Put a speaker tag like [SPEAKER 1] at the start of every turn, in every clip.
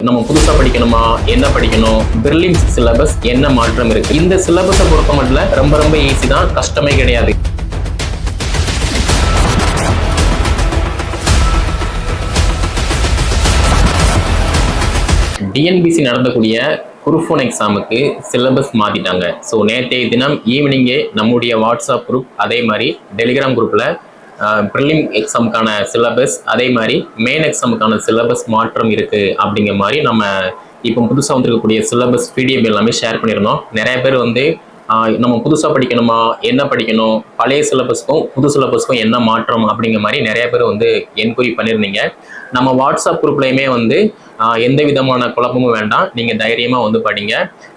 [SPEAKER 1] நம்ம புதுசா படிக்கணுமா, என்ன படிக்கணும், பிரிலிம்ஸ் சிலபஸ் என்ன மாற்றம் இருக்கு. இந்த சிலபஸை பொறுத்த மட்டும் ரொம்ப ஈஸி தான், கஷ்டமே கிடையாது. டிஎன்பிசி நடந்தக்கூடிய குரூப் 1 எக்ஸாமுக்கு சிலபஸ் மாத்திட்டாங்க. ஸோ நேற்றைய தினம் ஈவினிங்கே நம்முடைய வாட்ஸ்அப் குரூப், அதே மாதிரி டெலிகிராம் குரூப்ல ப்ரிலிம் எக்ஸாமுக்கான சிலபஸ், அதே மாதிரி மெயின் எக்ஸாமுக்கான சிலபஸ் மாற்றம் இருக்கு அப்படிங்கிற மாதிரி நம்ம இப்போ புதுசாக வந்துருக்கக்கூடிய சிலபஸ் பிடிஎஃப் எல்லாமே ஷேர் பண்ணியிருந்தோம். நிறைய பேர் வந்து நம்ம புதுசாக படிக்கணுமா, என்ன படிக்கணும், பழைய சிலபஸ்க்கும் புது சிலபஸ்க்கும் என்ன மாற்றம் அப்படிங்கிற மாதிரி நிறைய பேர் வந்து என்கொயரி பண்ணியிருந்தீங்க. நம்ம வாட்ஸ்அப் குரூப்லையுமே வந்து எந்த விதமான குழப்பமும் வேண்டாம், நீங்கள் தைரியமாக வந்து படிங்க.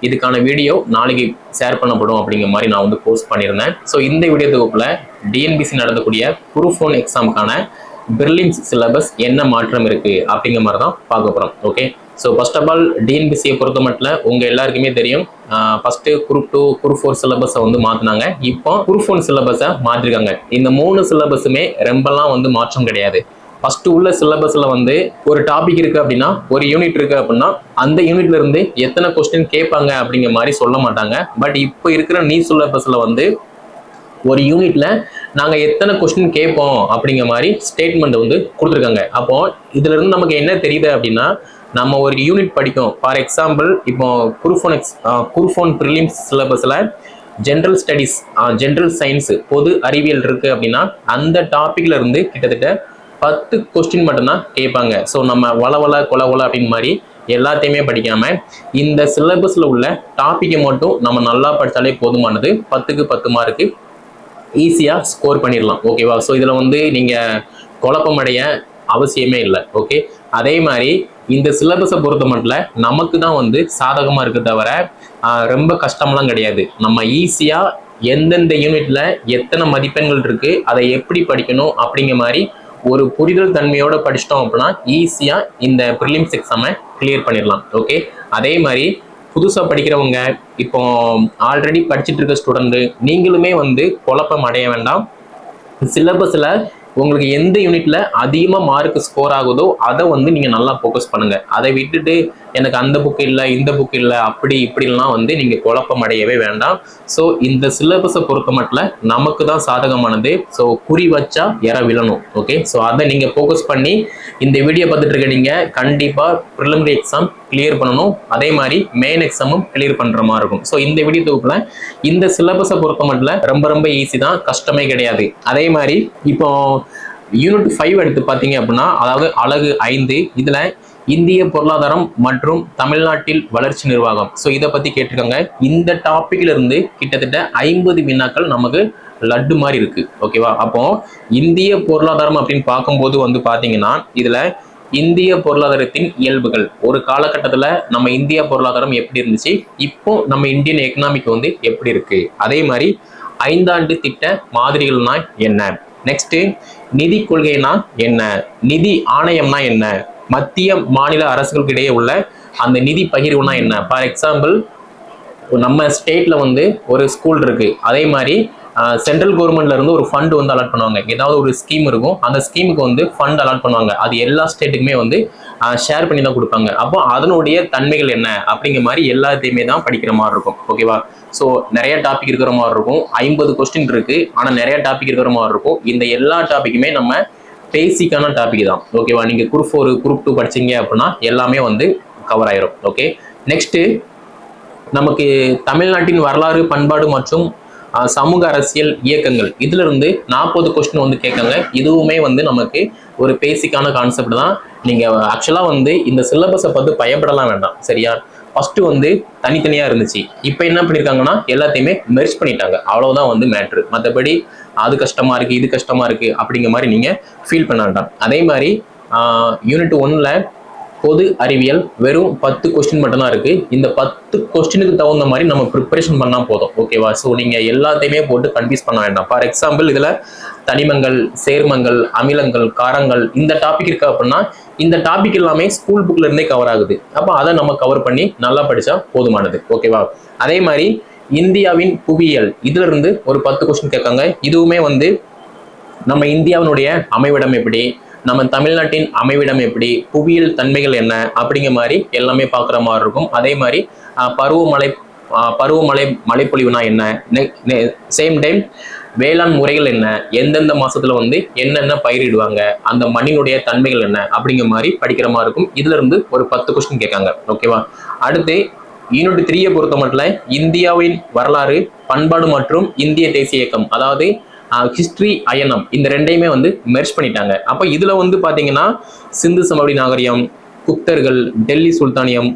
[SPEAKER 1] இதுக்கான வீடியோ நாளைக்கு ஷேர் பண்ணப்படும் அப்படிங்கிற மாதிரி நான் வந்து போஸ்ட் பண்ணியிருந்தேன். ஸோ இந்த வீடியோ தொகுப்பில் டிஎன்பிசி நடந்தக்கூடிய குரூப் 1 எக்ஸாமுக்கான பிரிலிம்ஸ் சிலபஸ் என்ன மாற்றம் இருக்குது அப்படிங்கிற மாதிரி தான் பார்க்க போகிறோம். Okay, so first of all டிஎன்பிசியை பொறுத்த மட்டும் உங்கள் எல்லாருக்குமே தெரியும், ஃபர்ஸ்ட் குரூப் 2 குரூப் 4 சிலபஸை வந்து மாற்றினாங்க. இப்போ குரூப் 1 சிலபஸை மாற்றிருக்காங்க. இந்த 3 சிலபஸுமே ரொம்பலாம் வந்து மாற்றம் கிடையாது. ஃபர்ஸ்ட் உள்ள சிலபஸ்ல வந்து ஒரு டாபிக் இருக்கு அப்படின்னா, ஒரு யூனிட் இருக்கு அப்படின்னா, அந்த யூனிட்ல இருந்து எத்தனை கொஸ்டின் கேட்பாங்க அப்படிங்கிற மாதிரி சொல்ல மாட்டாங்க. பட் இப்போ இருக்கிற நீ சிலபஸ்ல வந்து ஒரு யூனிட்ல நாங்க எத்தனை கொஸ்டின் கேட்போம் அப்படிங்கிற மாதிரி ஸ்டேட்மெண்ட் வந்து கொடுத்துருக்காங்க. அப்போ இதுல இருந்து நமக்கு என்ன தெரியுது அப்படின்னா, நம்ம ஒரு யூனிட் படிக்கும். ஃபார் எக்ஸாம்பிள், இப்போ குரூப் 1 ப்ரிலிம்ஸ் சிலபஸ்ல ஜென்ரல் ஸ்டடீஸ், ஜென்ரல் சயின்ஸ், பொது அறிவியல் இருக்கு அப்படின்னா, அந்த டாபிக்ல இருந்து கிட்டத்தட்ட 10 கொஸ்டின் மட்டும்தான் கேட்பாங்க. ஸோ நம்ம வள கொல அப்படின்னு மாதிரி எல்லாத்தையுமே படிக்காம இந்த சிலபஸ்ல உள்ள டாப்பிக்கை மட்டும் நம்ம நல்லா படித்தாலே போதுமானது. 10க்கு 10 மார்க்கு ஈஸியாக ஸ்கோர் பண்ணிடலாம். ஓகேவா? ஸோ இதில் வந்து நீங்கள் குழப்பமடைய அவசியமே இல்லை. ஓகே, அதே மாதிரி இந்த சிலபஸை பொறுத்த மட்டும் நமக்கு தான் வந்து சாதகமாக இருக்க தவிர ரொம்ப கஷ்டம்லாம் கிடையாது. நம்ம ஈஸியாக எந்தெந்த யூனிட்ல எத்தனை மதிப்பெண்கள் இருக்கு, அதை எப்படி படிக்கணும் அப்படிங்கிற மாதிரி ஒரு புரிதல் தன்மையோட படிச்சிட்டோம் அப்படின்னா ஈஸியாக இந்த ப்ரிலிம்ஸ் எக்ஸாமை கிளியர் பண்ணிடலாம். ஓகே, அதே மாதிரி புதுசாக படிக்கிறவங்க, இப்போ ஆல்ரெடி படிச்சுட்டு இருக்க ஸ்டூடெண்ட், நீங்களுமே வந்து குழப்பம் அடைய வேண்டாம். சிலபஸில் உங்களுக்கு எந்த யூனிட்ல அதிகமாக மார்க் ஸ்கோர் ஆகுதோ அதை வந்து நீங்கள் நல்லா ஃபோக்கஸ் பண்ணுங்க. அதை விட்டுட்டு எனக்கு அந்த புக் இல்லை, இந்த புக் இல்லை, அப்படி இப்படிலாம் வந்து நீங்கள் குழப்பம் அடையவே வேண்டாம். ஸோ இந்த சிலபஸை பொறுத்த மட்டும் நமக்கு தான் சாதகமானது. ஸோ குறி வச்சா இற விழணும். ஓகே, ஸோ அதை நீங்கள் ஃபோக்கஸ் பண்ணி இந்த வீடியோ பார்த்துட்டு இருக்க நீங்கள் கண்டிப்பாக ப்ரிலிமினரி எக்ஸாம் கிளியர் பண்ணணும். அதே மாதிரி மெயின் எக்ஸாமும் கிளியர் பண்ணுற மாதிரி இருக்கும். ஸோ இந்த வீடியோ தொகுப்பில் இந்த சிலபஸை பொறுத்த மட்டும் ரொம்ப ஈஸி தான், கஷ்டமே கிடையாது. அதே மாதிரி இப்போ யூனிட் 5 எடுத்து பார்த்தீங்க அப்படின்னா, அதாவது அலகு 5, இதுல இந்திய பொருளாதாரம் மற்றும் தமிழ்நாட்டில் வளர்ச்சி நிர்வாகம், ஸோ இதை பத்தி கேட்டிருக்காங்க. இந்த டாபிக்ல இருந்து கிட்டத்தட்ட 50 வினாக்கள் நமக்கு லட்டு மாதிரி இருக்கு. ஓகேவா? அப்போ இந்திய பொருளாதாரம் அப்படின்னு பார்க்கும்போது வந்து பாத்தீங்கன்னா, இதுல இந்திய பொருளாதாரத்தின் இயல்புகள், ஒரு காலகட்டத்தில் நம்ம இந்திய பொருளாதாரம் எப்படி இருந்துச்சு, இப்போ நம்ம இந்தியன் எக்கனாமிக் வந்து எப்படி இருக்கு, அதே மாதிரி 5 ஆண்டு திட்ட மாதிரிகள்னா என்ன, நெக்ஸ்ட் நிதி கொள்கைனா என்ன, நிதி ஆணையம்னா என்ன, மத்திய மாநில அரசுகளுக்கு இடையே உள்ள அந்த நிதி பகிர்வுனா என்ன. ஃபார் எக்ஸாம்பிள், நம்ம ஸ்டேட்ல வந்து ஒரு ஸ்கூல் இருக்கு, அதே மாதிரி சென்ட்ரல் கவர்மெண்ட்ல இருந்து ஒரு ஃபண்ட் வந்து அலாட் பண்ணுவாங்க. ஏதாவது ஒரு ஸ்கீம் இருக்கும், அந்த ஸ்கீமுக்கு வந்து ஃபண்ட் அலாட் பண்ணுவாங்க. அது எல்லா ஸ்டேட்டுக்குமே வந்து ஷேர் பண்ணி தான் கொடுப்பாங்க. அப்போ அதனுடைய தன்மைகள் என்ன அப்படிங்கிற மாதிரி எல்லாத்தையுமே தான் படிக்கிற மாதிரி இருக்கும். ஓகேவா? ஸோ நிறைய டாபிக் இருக்கிற மாதிரி இருக்கும். 50 கொஸ்டின் இருக்கு, ஆனால் நிறைய டாபிக் இருக்கிற மாதிரி இருக்கும். இந்த எல்லா டாபிக்குமே நம்ம பேசிக்கான டாபிக் தான். ஓகேவா? நீங்க குரூப் 4 குரூப் 2 படிச்சீங்க அப்படின்னா எல்லாமே வந்து கவர் ஆயிரும். ஓகே, நெக்ஸ்ட் நமக்கு தமிழ்நாட்டின் வரலாறு, பண்பாடு மற்றும் சமூக அரசியல் இயக்கங்கள், இதுல இருந்து 40 கொஸ்டின் வந்து கேட்காங்க. இதுவுமே வந்து நமக்கு ஒரு பேசிக்கான கான்செப்ட் தான். நீங்க ஆக்சுவலா வந்து இந்த சிலபஸை பார்த்து பயப்படலாம் வேண்டாம். சரியா? ஃபர்ஸ்ட் வந்து தனித்தனியா இருந்துச்சு, இப்போ என்ன பண்ணிருக்காங்கன்னா எல்லாத்தையுமே மெர்ஜ் பண்ணிட்டாங்க. அவ்வளவுதான் வந்து மேட்ரு. மற்றபடி அது கஷ்டமா இருக்கு, இது கஷ்டமா இருக்கு அப்படிங்கிற மாதிரி நீங்க ஃபீல் பண்ண வேண்டாம். அதே மாதிரி யூனிட் 1ல பொது அறிவியல் வெறும் 10 கொஸ்டின் மட்டும் தான் இருக்கு. இந்த 10 கொஸ்டினுக்கு தகுந்த மாதிரி நம்ம ப்ரிப்பரேஷன் பண்ணா போதும். ஓகேவா? ஸோ நீங்க எல்லாத்தையுமே போட்டு கன்ஃபியூஸ் பண்ண வேண்டாம். ஃபார் எக்ஸாம்பிள், இதுல தனிமங்கள், சேர்மங்கள், அமிலங்கள், காரங்கள், இந்த டாபிக் இருக்கு அப்படின்னா இந்த டாபிக் எல்லாமே ஸ்கூல் புக்ல இருந்தே கவர் ஆகுது. அப்போ அதை நம்ம கவர் பண்ணி நல்லா படிச்சா போதுமானது. ஓகேவா? அதே மாதிரி இந்தியாவின் புவியியல், இதுல இருந்து ஒரு 10 கொஸ்டின் கேட்காங்க. இதுவுமே வந்து நம்ம இந்தியாவினுடைய அமைவிடம் எப்படி, நம்ம தமிழ்நாட்டின் அமைவிடம் எப்படி, புவியியல் தன்மைகள் என்ன அப்படிங்கிற மாதிரி எல்லாமே பார்க்குற மாதிரி இருக்கும். அதே மாதிரி பருவமழை பருவமழை மழைப்பொழிவுனா என்ன, சேம் டைம் வேளாண் முறைகள் என்ன, எந்தெந்த மாசத்துல வந்து என்னென்ன பயிரிடுவாங்க, அந்த மண்ணினுடைய தன்மைகள் என்ன அப்படிங்கிற மாதிரி படிக்கிற மாதிரி இருக்கும். இதுல இருந்து ஒரு 10 கொஸ்டின் கேட்காங்க. ஓகேவா? அடுத்து யூனிட் 3 பொறுத்த மட்டும் இந்தியாவின் வரலாறு, பண்பாடு மற்றும் இந்திய தேசிய இயக்கம், அதாவது ஹிஸ்டரி, அயனம், இந்த ரெண்டையுமே வந்து மெர்ஜ் பண்ணிட்டாங்க. அப்ப இதுல வந்து பாத்தீங்கன்னா சிந்து சமவெளி நாகரிகம், குப்தர்கள், டெல்லி சுல்தானியம்,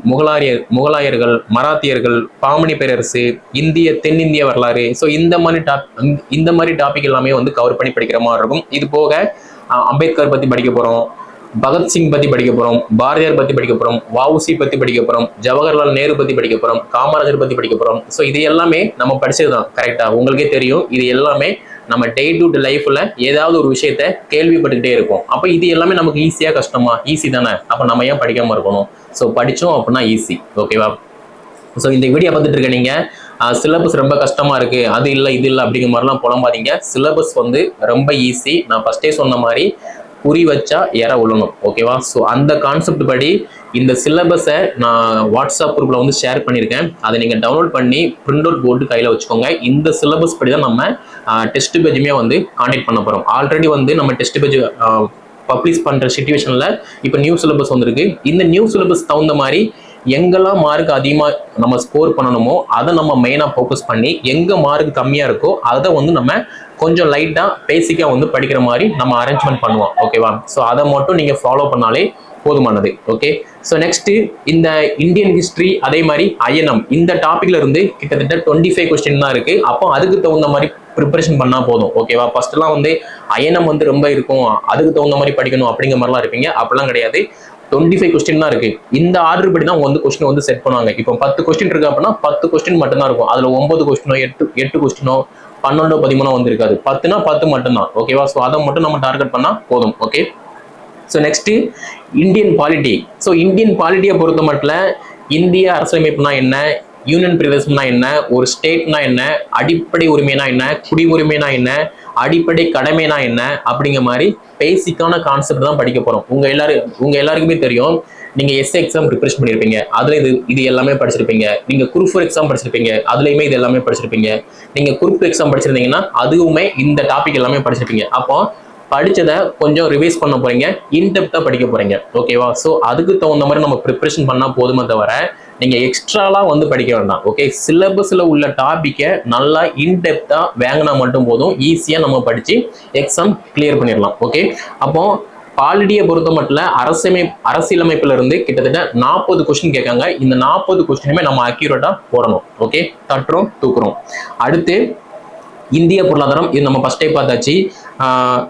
[SPEAKER 1] முகலாயர்கள், மராத்தியர்கள், பாமணி பேரரசு, தென்னிந்திய வரலாறு, ஸோ இந்த மாதிரி டாபிக் எல்லாமே வந்து கவர் பண்ணி படிக்கிற மாதிரி இருக்கும். இது போக அம்பேத்கர் பத்தி படிக்க போறோம், பகத்சிங் பத்தி படிக்க போறோம், பாரதியார் பத்தி படிக்க போறோம், வஉசி பத்தி படிக்க போறோம், ஜவஹர்லால் நேரு பத்தி படிக்க போறோம், காமராஜர் பத்தி படிக்க போறோம். ஸோ இது எல்லாமே நம்ம படிச்சதுதான். கரெக்டா? உங்களுக்கே தெரியும். இது எல்லாமே நம்ம டே டு டே லைஃப்ல ஏதாவது ஒரு விஷயத்த கேள்விப்பட்டுக்கிட்டே இருக்கும். அப்ப இது எல்லாமே நமக்கு ஈஸியா கஷ்டமா? ஈஸி தானே. அப்ப நம்ம ஏன் படிக்காம இருக்கணும்? ஸோ படிச்சோம் அப்படின்னா ஈஸி. ஓகேவா? ஸோ இந்த வீடியோ பார்த்துட்டு இருக்க நீங்க சிலபஸ் ரொம்ப கஷ்டமா இருக்கு, அது இல்லை இது இல்லை அப்படிங்கிற மாதிரிலாம் புலம்பாதீங்க. சிலபஸ் வந்து ரொம்ப ஈஸி. நான் ஃபர்ஸ்டே சொன்ன மாதிரி குறி வச்சா எற விழணும். ஓகேவா? ஸோ அந்த கான்செப்ட் படி இந்த சிலபஸை நான் வாட்ஸ்அப் குரூப்ல வந்து ஷேர் பண்ணியிருக்கேன். அதை நீங்கள் டவுன்லோட் பண்ணி பிரிண்ட் அவுட் போட்டு கையில் வச்சுக்கோங்க. இந்த சிலபஸ் படி தான் நம்ம டெஸ்ட் பேஜுமே வந்து கான்டெக்ட் பண்ண போகிறோம். ஆல்ரெடி வந்து நம்ம டெஸ்ட் பேஜ் பப்ளிஷ் பண்ணுற சிச்சுவேஷனில் இப்போ நியூ சிலபஸ் வந்திருக்கு. இந்த நியூ சிலபஸ் தகுந்த மாதிரி எங்கெல்லாம் மார்க் அதிகமாக நம்ம ஸ்கோர் பண்ணணுமோ அதை நம்ம மெயினாக ஃபோக்கஸ் பண்ணி, எங்கே மார்க் கம்மியாக இருக்கோ அதை வந்து நம்ம கொஞ்சம் லைட்டாக பேசிக்காக வந்து படிக்கிற மாதிரி நம்ம அரேஞ்ச்மெண்ட் பண்ணுவோம். ஓகேவா? ஸோ அதை மட்டும் நீங்கள் ஃபாலோ பண்ணாலே போதுமானது. ஓகே. ஸோ நெக்ஸ்ட் இந்த இந்தியன் ஹிஸ்டரி, அதே மாதிரி அயனம், இந்த டாபிக்ல இருந்து கிட்டத்தட்ட 25 கொஸ்டின் தான் இருக்கு. அப்போ அதுக்கு தகுந்த மாதிரி ப்ரிப்பரேஷன் பண்ணா போதும். ஓகேவா? ஃபர்ஸ்ட்லாம் வந்து அயனம் வந்து ரொம்ப இருக்கும், அதுக்கு தகுந்த மாதிரி படிக்கணும் அப்படிங்கிற மாதிரிலாம் இருப்பீங்க. அப்படிலாம் கிடையாது. 25 கொஸ்டின் தான் இருக்கு. இந்த ஆர்டர் படி தான் வந்து கொஸ்டின் வந்து செட் பண்ணுவாங்க. இப்போ 10 கொஸ்டின் இருக்கு அப்படின்னா 10 கொஸ்டின் மட்டும் தான் இருக்கும். அதுல 9 கொஸ்டினோ 8 கொஸ்டினோ 12 13 வந்து இருக்காது. 10னா 10 மட்டும் தான். ஓகேவா? ஸோ அதை மட்டும் நம்ம டார்கெட் பண்ணா போதும். Okay. So next Indian polity. So Indian பாலிட்டியை பொறுத்த மட்டும் இந்திய அரசியலமைப்புனா என்ன, யூனியன் பிரதேசம்னா என்ன, ஒரு ஸ்டேட்னா என்ன, அடிப்படை உரிமைனா என்ன, குடியுரிமைனா என்ன, அடிப்படை கடமைனா என்ன அப்படிங்கிற மாதிரி பேசிக்கான கான்செப்ட் தான் படிக்க போறோம். உங்க எல்லாருக்குமே தெரியும். நீங்க எஸ்ஏ எக்ஸாம் ப்ரிப்பரேஷன் பண்ணிருப்பீங்க, அதுல இது எல்லாமே படிச்சிருப்பீங்க. நீங்க குரூப் 4 எக்ஸாம் படிச்சிருப்பீங்க, அதுலயுமே இது எல்லாமே படிச்சிருப்பீங்க. நீங்க குரூப் 2 எக்ஸாம் படிச்சிருந்தீங்கன்னா அதுவுமே இந்த டாபிக் எல்லாமே படிச்சிருப்பீங்க. அப்போ படிச்சதை கொஞ்சம் ரிவைஸ் பண்ண போறீங்க, இன்டெப்தா படிக்க போறீங்க. ஓகேவா? ஸோ அதுக்கு தகுந்த மாதிரி நம்ம ப்ரிப்பரேஷன் பண்ணா போதுமே தவிர நீங்க எக்ஸ்ட்ராலாம் வந்து படிக்க வேண்டாம். ஓகே. சிலபஸ்ல உள்ள டாபிக்கை நல்லா இன்டெப்தா வாங்கினா மட்டும் போதும், ஈஸியா நம்ம படிச்சு எக்ஸாம் கிளியர் பண்ணிடலாம். ஓகே. அப்போ பாலிட்டியை பொறுத்த மட்டும் அரசியலமைப்புல இருந்து கிட்டத்தட்ட 40 கொஸ்டின் கேட்காங்க. இந்த 40 கொஸ்டினுமே நம்ம அக்யூரேட்டா போடணும். ஓகே. தட்டுறோம் தூக்குறோம். அடுத்து இந்திய பொருளாதாரம், இது நம்ம ஃபர்ஸ்டே பார்த்தாச்சு.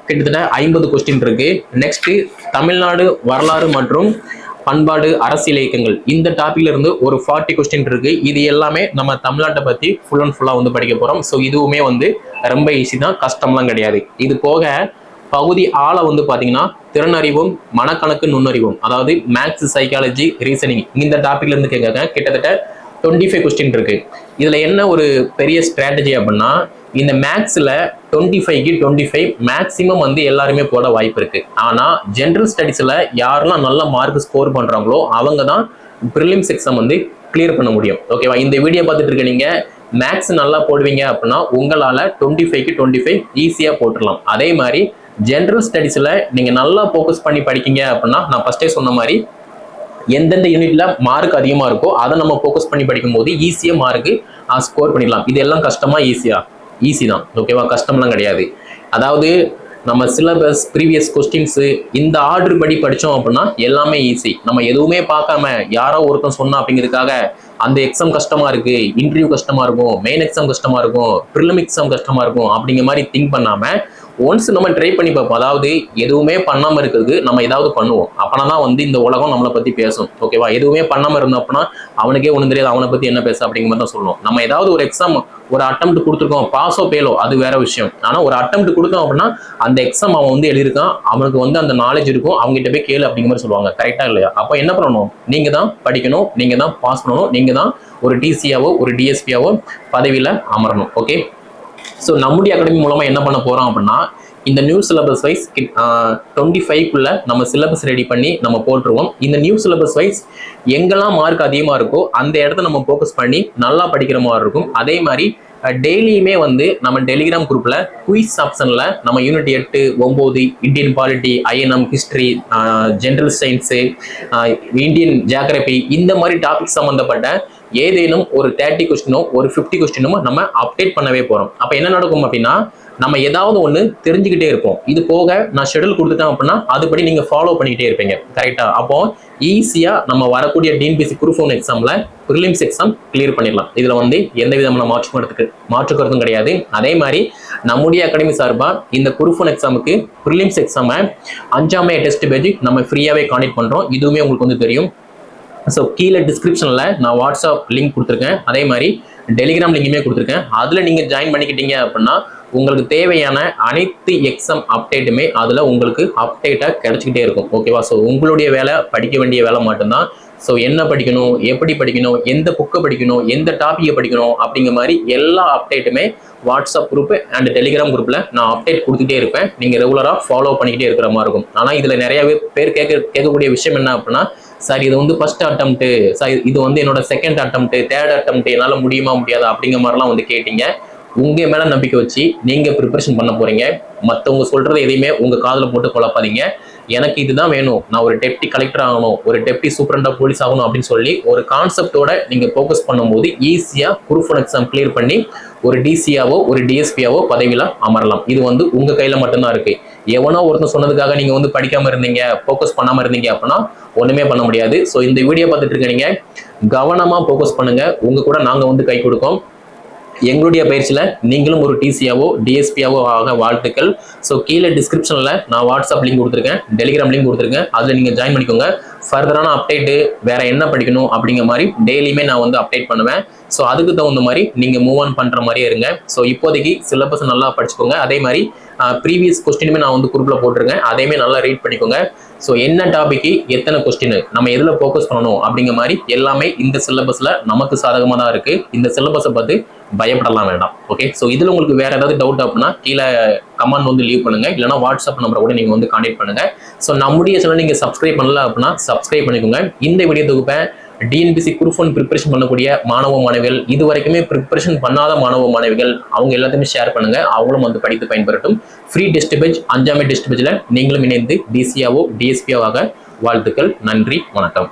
[SPEAKER 1] கிட்டத்தட்ட 50 கொஸ்டின் இருக்கு. நெக்ஸ்ட் தமிழ்நாடு வரலாறு மற்றும் பண்பாடு, அரசியல் இயக்கங்கள், இந்த டாபிக்ல இருந்து ஒரு 40 கொஸ்டின் இருக்கு. இது எல்லாமே நம்ம தமிழ்நாட்டை பத்தி ஃபுல் அண்ட் ஃபுல்லா வந்து படிக்க போறோம். ஸோ இதுவுமே வந்து ரொம்ப ஈஸி தான், கஷ்டம்லாம் கிடையாது. இது போக பகுதி ஆள வந்து பாத்தீங்கன்னா திறனறிவும் மனக்கணக்கு நுண்ணறிவும், அதாவது மேக்ஸ், சைக்காலஜி, ரீசனிங், இந்த டாபிக்ல இருந்து கேட்காங்க. கிட்டத்தட்ட 25 கொஸ்டின் இருக்கு. இதுல என்ன ஒரு பெரிய ஸ்ட்ராட்டஜி அப்படின்னா, இந்த மேக்ஸ்ல 25க்கு 25 மேக்சிமம் வந்து எல்லாருமே போட வாய்ப்பு இருக்கு. ஆனா ஜெனரல் ஸ்டடிஸ்ல யாரெல்லாம் நல்ல மார்க் ஸ்கோர் பண்றாங்களோ அவங்க தான் ப்ரிலிம்ஸ் எக்ஸாம் வந்து கிளியர் பண்ண முடியும். ஓகேவா? இந்த வீடியோ பார்த்துட்டு இருக்க நீங்க மேக்ஸ் நல்லா போடுவீங்க அப்படின்னா உங்களால 25க்கு 25 ஈஸியா போட்டுடலாம். அதே மாதிரி ஜெனரல் ஸ்டடிஸ்ல நீங்க நல்லா ஃபோக்கஸ் பண்ணி படிக்கீங்க அப்படின்னா, நான் ஃபர்ஸ்டே சொன்ன மாதிரி எந்தெந்த யூனிட்ல மார்க் அதிகமா இருக்கோ அதை நம்ம ஃபோக்கஸ் பண்ணி படிக்கும் போது ஈஸியா மார்க் ஸ்கோர் பண்ணிடலாம். இது எல்லாம் கஷ்டமா? ஈஸி தான். ஓகேவா? கஷ்டம்லாம் கிடையாது. அதாவது நம்ம சிலபஸ், ப்ரீவியஸ் கொஸ்டின்ஸ், இந்த ஆர்டர் படி படிச்சோம் அப்படின்னா எல்லாமே ஈஸி. நம்ம எதுவுமே பார்க்காம யாரோ ஒருத்தன் சொன்னா அப்படிங்கிறதுக்காக அந்த எக்ஸாம் கஷ்டமா இருக்கு, இன்டர்வியூ கஷ்டமா இருக்கும், மெயின் எக்ஸாம் கஷ்டமா இருக்கும், ப்ரிலிம் எக்ஸாம் கஷ்டமா இருக்கும் அப்படிங்கிற மாதிரி திங்க் பண்ணாம ஒன்ஸ் நம்ம ட்ரை பண்ணி பார்ப்போம். அதாவது எதுவுமே பண்ணாம இருக்கிறது நம்ம ஏதாவது பண்ணுவோம். அப்பனா தான் வந்து இந்த உலகம் நம்மளை பத்தி பேசும். ஓகேவா? எதுவுமே பண்ணாம இருந்தோம் அப்படின்னா அவனுக்கே ஒண்ணு தெரியாது, அவனை பத்தி என்ன பேச அப்படிங்கிற மாதிரி தான் சொல்லுவோம். நம்ம ஏதாவது ஒரு எக்ஸாம், ஒரு அட்டெம்ப்ட் கொடுத்துருக்கோம், பாஸோ பேலோ அது வேற விஷயம். ஆனா ஒரு அட்டெம்ப்ட் கொடுத்தோம் அப்படின்னா அந்த எக்ஸாம் அவன் வந்து எழுதியிருக்கான், அவனுக்கு வந்து அந்த நாலேஜ் இருக்கும், அவங்க கிட்ட போய் கேளு அப்படிங்கிற மாதிரி சொல்லுவாங்க. கரெக்டா இல்லையா? அப்ப என்ன பண்ணணும்? நீங்க தான் படிக்கணும், நீங்க தான் பாஸ் பண்ணணும், நீங்க தான் ஒரு டிசியாவோ ஒரு டிஎஸ்பியாவோ பதவியில அமரணும். ஓகே. ஸோ நம்முடைய அகாடமி மூலமா என்ன பண்ண போறோம் அப்படின்னா, இந்த நியூ சிலபஸ் வைஸ் 25க்குள்ள நம்ம சிலபஸ் ரெடி பண்ணி நம்ம போட்டுருவோம். இந்த நியூ சிலபஸ் வைஸ் எங்கெல்லாம் மார்க் அதிகமாக இருக்கோ அந்த இடத்த நம்ம ஃபோக்கஸ் பண்ணி நல்லா படிக்கிற மாதிரி இருக்கும். அதே மாதிரி டெய்லியுமே வந்து நம்ம டெலிகிராம் குரூப்ல குயிஸ் ஆப்ஷன்ல நம்ம unit 8, 9, Indian polity, INM, history, general science, Indian geography, இந்த மாதிரி டாபிக் சம்பந்தப்பட்ட ஏதேனும் ஒரு 30 கொஸ்டினோ ஒரு 50 கொஸ்டினோ நம்ம அப்டேட் பண்ணவே போறோம். அப்ப என்ன நடக்கும் அப்படின்னா, நம்ம ஏதாவது ஒன்று தெரிஞ்சுக்கிட்டே இருப்போம். இது போக நான் ஷெடியூல் கொடுத்துட்டேன் அப்படின்னா அதுபடி நீங்க ஃபாலோ பண்ணிக்கிட்டே இருப்பீங்க. கரெக்டா? அப்போ ஈஸியா நம்ம வரக்கூடிய டிஎன்பிஎஸ்சி குரூப் 1 எக்ஸாம்ல ப்ரிலிம்ஸ் எக்ஸாம் கிளியர் பண்ணிடலாம். இதுல வந்து எந்த விதமான மாற்று கருத்தும் கிடையாது. அதே மாதிரி நம்முடைய அகாடமி சார்பா இந்த குரூப் 1 எக்ஸாமுக்கு ப்ரிலிம்ஸ் எக்ஸாமை 5ஆம் டெஸ்ட் பேஜ் நம்ம ஃப்ரீயாவே காண்டக்ட் பண்றோம். இதுவுமே உங்களுக்கு வந்து தெரியும். ஸோ கீழே டிஸ்கிரிப்ஷனில் நான் வாட்ஸ்அப் லிங்க் கொடுத்துருக்கேன். அதே மாதிரி டெலிகிராம் லிங்குமே கொடுத்துருக்கேன். அதில் நீங்கள் ஜாயின் பண்ணிக்கிட்டீங்க அப்படின்னா உங்களுக்கு தேவையான அனைத்து எக்ஸாம் அப்டேட்டுமே அதில் உங்களுக்கு அப்டேட்டாக கிடைச்சிக்கிட்டே இருக்கும். ஓகேவா? ஸோ உங்களுடைய வேலை படிக்க வேண்டிய வேலை மட்டும்தான். ஸோ என்ன படிக்கணும், எப்படி படிக்கணும், எந்த புக்கை படிக்கணும், எந்த டாப்பிக்கை படிக்கணும் அப்படிங்கிற மாதிரி எல்லா அப்டேட்டுமே வாட்ஸ்அப் குரூப் அண்ட் டெலிகிராம் குரூப்பில் நான் அப்டேட் கொடுத்துட்டே இருப்பேன். நீங்கள் ரெகுலராக ஃபாலோ பண்ணிக்கிட்டே இருக்கிற மாதிரி இருக்கும். ஆனால் இதில் நிறைய பேர் கேட்கக்கூடிய விஷயம் என்ன அப்படின்னா, சார் இது வந்து ஃபர்ஸ்ட் அட்டம்ப்ட், சார் இது வந்து என்னோட செகண்ட் அட்டம்ப்ட், தேர்ட் அட்டம்ப்ட், என்னால் முடியுமா முடியாதா அப்படிங்கிற மாதிரிலாம் வந்து கேட்டீங்க. உங்க மேல நம்பிக்கை வச்சு நீங்க ப்ரிப்பரேஷன் பண்ண போறீங்க. மற்றவங்க சொல்றது எதையுமே உங்க காதில் போட்டு குழப்பாதீங்க. எனக்கு இதுதான் வேணும், நான் ஒரு டெப்டி கலெக்டர் ஆகணும், ஒரு டெப்டி சூப்பரண்டா போலீஸ் ஆகணும் அப்படின்னு சொல்லி ஒரு கான்செப்டோட நீங்க ஃபோக்கஸ் பண்ணும்போது ஈஸியா குரூப் 1 எக்ஸாம் கிளியர் பண்ணி ஒரு டிசியாவோ ஒரு டிஎஸ்பியாவோ பதவியில அமரலாம். இது வந்து உங்க கையில மட்டும்தான் இருக்கு. எவனோ ஒருத்தன் சொன்னதுக்காக நீங்க வந்து படிக்காம இருந்தீங்க, ஃபோக்கஸ் பண்ணாம இருந்தீங்க அப்படின்னா ஒண்ணுமே பண்ண முடியாது. ஸோ இந்த வீடியோ பார்த்துட்டு இருக்க நீங்க கவனமா ஃபோக்கஸ் பண்ணுங்க. உங்க கூட நாங்க வந்து கை கொடுக்கோம். எங்களுடைய பயிற்சியில் நீங்களும் ஒரு டிசியாவோ டிஎஸ்பியாவோ ஆக வாழ்த்துக்கள். ஸோ கீழே டிஸ்கிரிப்ஷனில் நான் வாட்ஸ்அப் லிங்க் கொடுத்துருக்கேன், டெலிகிராம் லிங்க் கொடுத்துருக்கேன். அதில் நீங்கள் ஜாயின் பண்ணிக்கோங்க. ஃபர்தரான அப்டேட்டு வேற என்ன படிக்கணும் அப்படிங்கிற மாதிரி டெய்லியுமே நான் வந்து அப்டேட் பண்ணுவேன். ஸோ அதுக்கு தகுந்த மாதிரி நீங்கள் மூவ் ஆன் பண்ணுற மாதிரியே இருங்க. ஸோ இப்போதைக்கு சிலபஸ் நல்லா படிச்சுக்கோங்க. அதே மாதிரி ப்ரீவியஸ் கொஸ்டினுமே நான் வந்து குரூப்பில் போட்டிருக்கேன், அதையுமே நல்லா ரீட் பண்ணிக்கோங்க. ஸோ என்ன டாபிக்கு எத்தனை கொஸ்டின் நம்ம எதில் ஃபோக்கஸ் பண்ணணும் அப்படிங்கிற மாதிரி எல்லாமே இந்த சிலபஸில் நமக்கு சாதகமாக தான் இருக்குது. இந்த சிலபஸை பார்த்து பயப்படலாம் வேண்டாம். ஓகே? ஸோ இதில் உங்களுக்கு வேற ஏதாவது டவுட் அப்படின்னா கீழே கமெண்ட் வந்து லீவ் பண்ணுங்க, இல்லைனா வாட்ஸ்அப் நம்பரை கூட நீங்கள் வந்து கான்டெக்ட் பண்ணுங்க. ஸோ நம்முடைய சேனல் நீங்கள் சப்ஸ்கிரைப் பண்ணல அப்படின்னா சப்ஸ்கிரைப் பண்ணிக்கோங்க. இந்த வீடியோ தொகுப்பை டிஎன்பிஎஸ்சி குரூப் 1 ப்ரிப்பரேஷன் பண்ணக்கூடிய மாணவ மாணவிகள், இது வரைக்குமே ப்ரிப்பரேஷன் பண்ணாத மாணவ மாணவிகள், அவங்க எல்லாத்தையுமே ஷேர் பண்ணுங்க. அவங்களும் வந்து படித்து பயன்பெறட்டும். ஃப்ரீ டெஸ்ட் பேஜ் 5ஆம் டெஸ்ட் பேஜில் நீங்களும் இணைந்து டிசியாவோ டிஎஸ்பியாவாக வாழ்த்துக்கள். நன்றி, வணக்கம்.